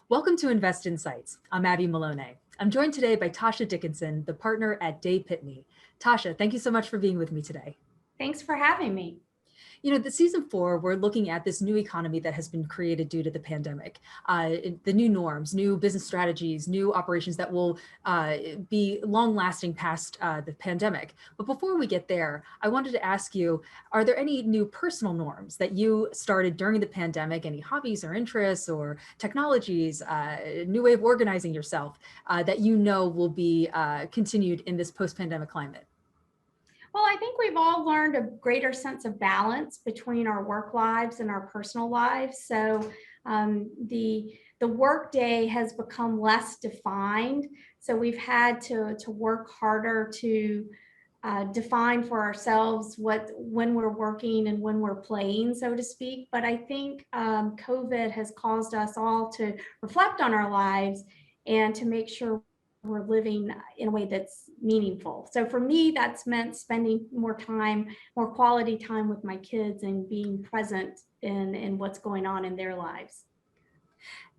Welcome to Invest Insights. I'm Abby Malone. I'm joined today by Tasha Dickinson, the partner at Pitney. Tasha, thank you so much for being with me today. Thanks for having me. The season 4, we're looking at this new economy that has been created due to the pandemic, the new norms, new business strategies, new operations that will be long lasting past the pandemic. But before we get there, I wanted to ask you, are there any new personal norms that you started during the pandemic, any hobbies or interests or technologies, new way of organizing yourself that you know will be continued in this post-pandemic climate? Well, I think we've all learned a greater sense of balance between our work lives and our personal lives. So the work day has become less defined. So we've had to work harder to define for ourselves when we're working and when we're playing, so to speak. But I think COVID has caused us all to reflect on our lives and to make sure we're living in a way that's meaningful. So for me, that's meant spending more time, more quality time with my kids and being present in what's going on in their lives.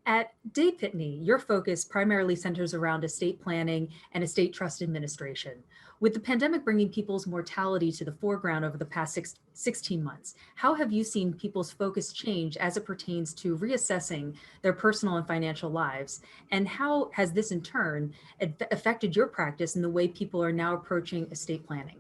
At Pitney, your focus primarily centers around estate planning and estate trust administration. With the pandemic bringing people's mortality to the foreground over the past 16 months, how have you seen people's focus change as it pertains to reassessing their personal and financial lives? And how has this in turn affected your practice in the way people are now approaching estate planning?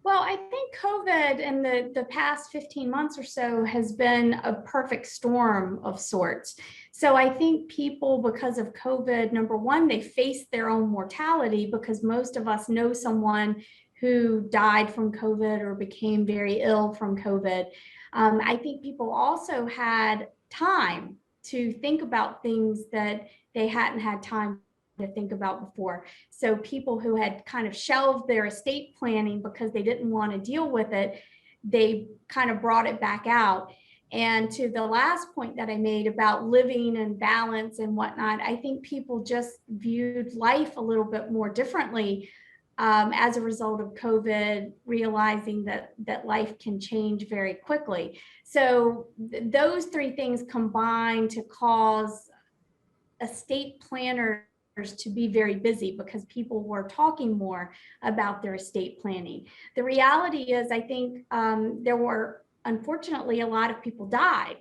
Well, I think COVID in the past 15 months or so has been a perfect storm of sorts. So I think people, because of COVID, number one, they faced their own mortality because most of us know someone who died from COVID or became very ill from COVID. I think people also had time to think about things that they hadn't had time to think about before. So people who had kind of shelved their estate planning because they didn't want to deal with it, they kind of brought it back out. And to the last point that I made about living and balance and whatnot, I think people just viewed life a little bit more differently as a result of COVID, realizing that life can change very quickly. So those three things combine to cause estate planners to be very busy because people were talking more about their estate planning. The reality is, I think there were, unfortunately, a lot of people died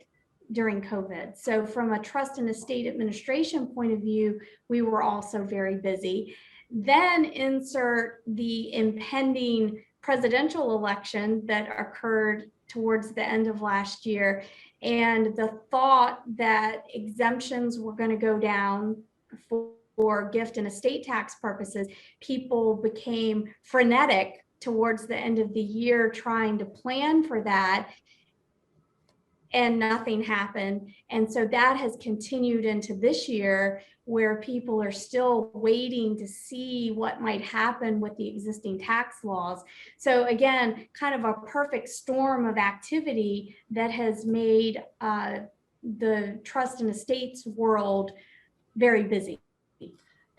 during COVID. So from a trust and estate administration point of view, we were also very busy. Then insert the impending presidential election that occurred towards the end of last year, and the thought that exemptions were going to go down for gift and estate tax purposes, people became frenetic towards the end of the year trying to plan for that, and nothing happened. And so that has continued into this year, where people are still waiting to see what might happen with the existing tax laws. So again, kind of a perfect storm of activity that has made the trust and estates world very busy.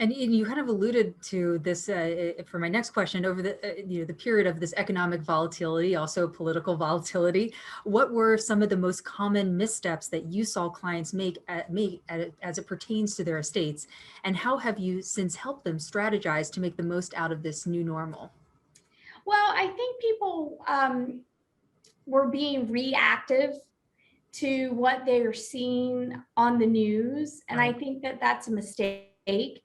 And you kind of alluded to this for my next question. Over the period of this economic volatility, also political volatility, what were some of the most common missteps that you saw clients make as it pertains to their estates, and how have you since helped them strategize to make the most out of this new normal? Well, I think people were being reactive to what they are seeing on the news, and I think that that's a mistake.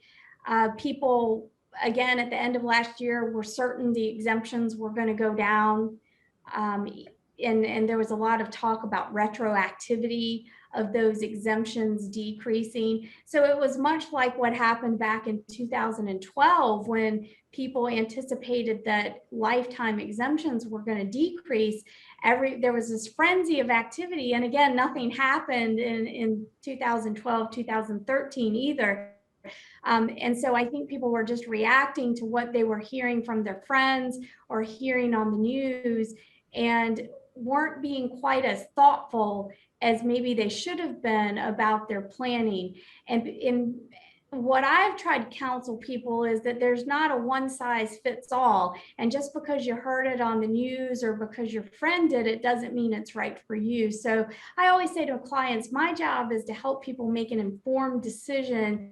People, again, at the end of last year, were certain the exemptions were going to go down. And there was a lot of talk about retroactivity of those exemptions decreasing. So it was much like what happened back in 2012 when people anticipated that lifetime exemptions were going to decrease. There was this frenzy of activity. And again, nothing happened in 2012, 2013 either. And so I think people were just reacting to what they were hearing from their friends or hearing on the news, and weren't being quite as thoughtful as maybe they should have been about their planning. And what I've tried to counsel people is that there's not a one size fits all. And just because you heard it on the news or because your friend did it doesn't mean it's right for you. So I always say to clients, my job is to help people make an informed decision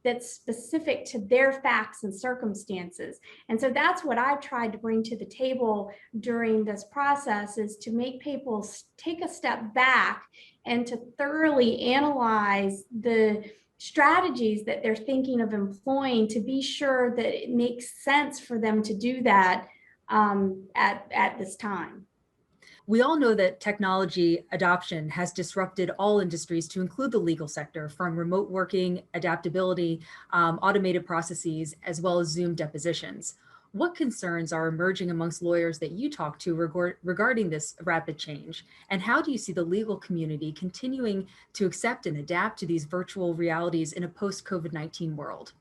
that's specific to their facts and circumstances. And so that's what I've tried to bring to the table during this process, is to make people take a step back and to thoroughly analyze the strategies that they're thinking of employing, to be sure that it makes sense for them to do that at this time. We all know that technology adoption has disrupted all industries to include the legal sector, from remote working, adaptability, automated processes, as well as Zoom depositions. What concerns are emerging amongst lawyers that you talk to regarding this rapid change? And how do you see the legal community continuing to accept and adapt to these virtual realities in a post-COVID-19 world?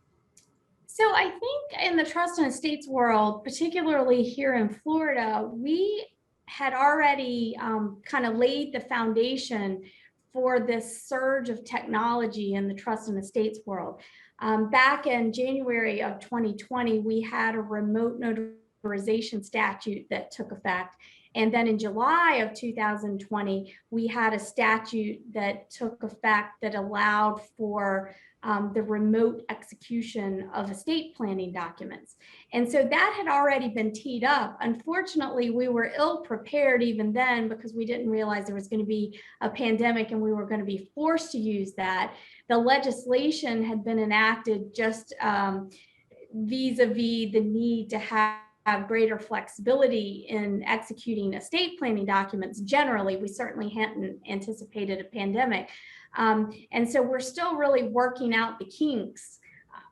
So I think in the trust and estates world, particularly here in Florida, we had already kind of laid the foundation for this surge of technology in the trust and estates world. Back in January of 2020, we had a remote notarization statute that took effect. And then in July of 2020, we had a statute that took effect that allowed for the remote execution of estate planning documents. And so that had already been teed up. Unfortunately, we were ill prepared even then, because we didn't realize there was going to be a pandemic and we were going to be forced to use that. The legislation had been enacted just vis-a-vis the need to have greater flexibility in executing estate planning documents. Generally, we certainly hadn't anticipated a pandemic. And so we're still really working out the kinks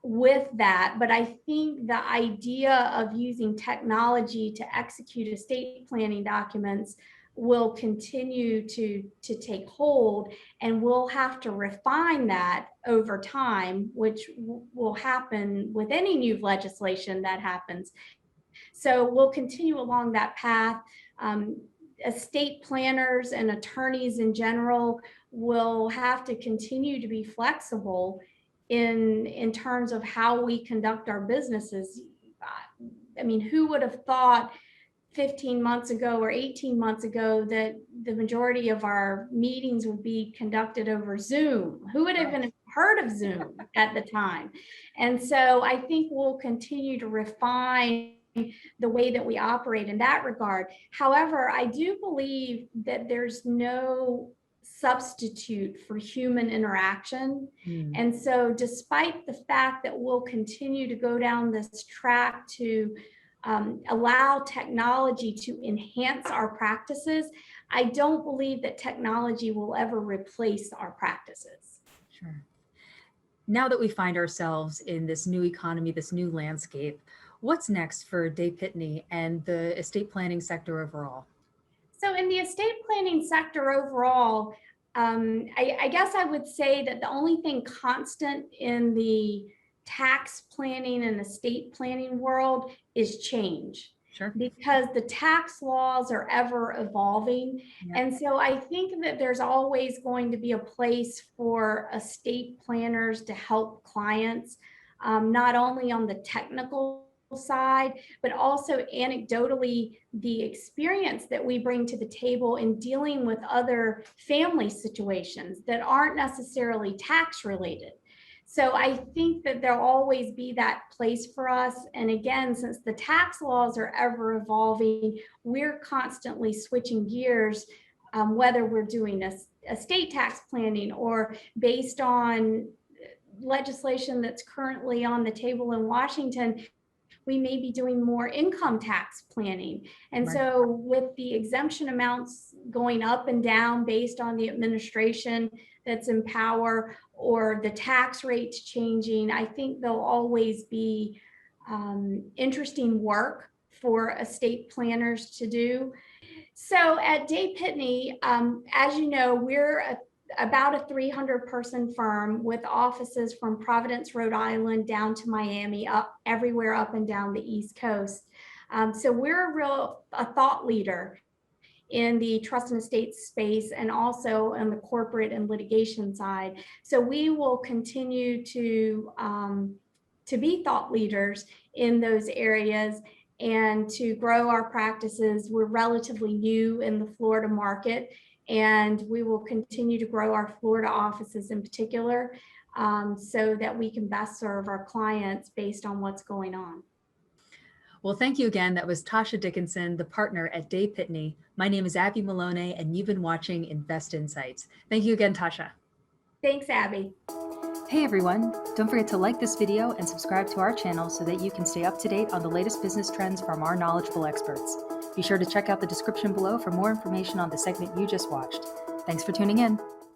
with that. But I think the idea of using technology to execute estate planning documents will continue to take hold, and we'll have to refine that over time, which will happen with any new legislation that happens. So we'll continue along that path. Estate planners and attorneys in general will have to continue to be flexible in terms of how we conduct our businesses. I mean, who would have thought 15 months ago or 18 months ago that the majority of our meetings would be conducted over Zoom? Who would have even heard of Zoom at the time? And so I think we'll continue to refine the way that we operate in that regard. However, I do believe that there's no substitute for human interaction. And so despite the fact that we'll continue to go down this track to allow technology to enhance our practices, I don't believe that technology will ever replace our practices. Sure. Now that we find ourselves in this new economy, this new landscape, what's next for Day Pitney and the estate planning sector overall? So in the estate planning sector overall, I guess I would say that the only thing constant in the tax planning and estate planning world is change. Sure. Because the tax laws are ever evolving. Yeah. And so I think that there's always going to be a place for estate planners to help clients, not only on the technical side, but also anecdotally the experience that we bring to the table in dealing with other family situations that aren't necessarily tax related. So I think that there'll always be that place for us. And again, since the tax laws are ever evolving, we're constantly switching gears, whether we're doing estate tax planning or based on legislation that's currently on the table in Washington, we may be doing more income tax planning. And Right. so with the exemption amounts going up and down based on the administration that's in power or the tax rates changing, I think there'll always be interesting work for estate planners to do. So at Day Pitney, as you know, we're about a 300-person firm with offices from Providence, Rhode Island, down to Miami, up everywhere up and down the East Coast. So we're a thought leader in the trust and estate space and also on the corporate and litigation side. So we will continue to be thought leaders in those areas and to grow our practices. We're relatively new in the Florida market, and we will continue to grow our Florida offices in particular, so that we can best serve our clients based on what's going on. Well, thank you again. That was Tasha Dickinson, the partner at Day Pitney. My name is Abby Malone, and you've been watching Invest Insights. Thank you again, Tasha. Thanks, Abby. Hey everyone, don't forget to like this video and subscribe to our channel so that you can stay up to date on the latest business trends from our knowledgeable experts. Be sure to check out the description below for more information on the segment you just watched. Thanks for tuning in.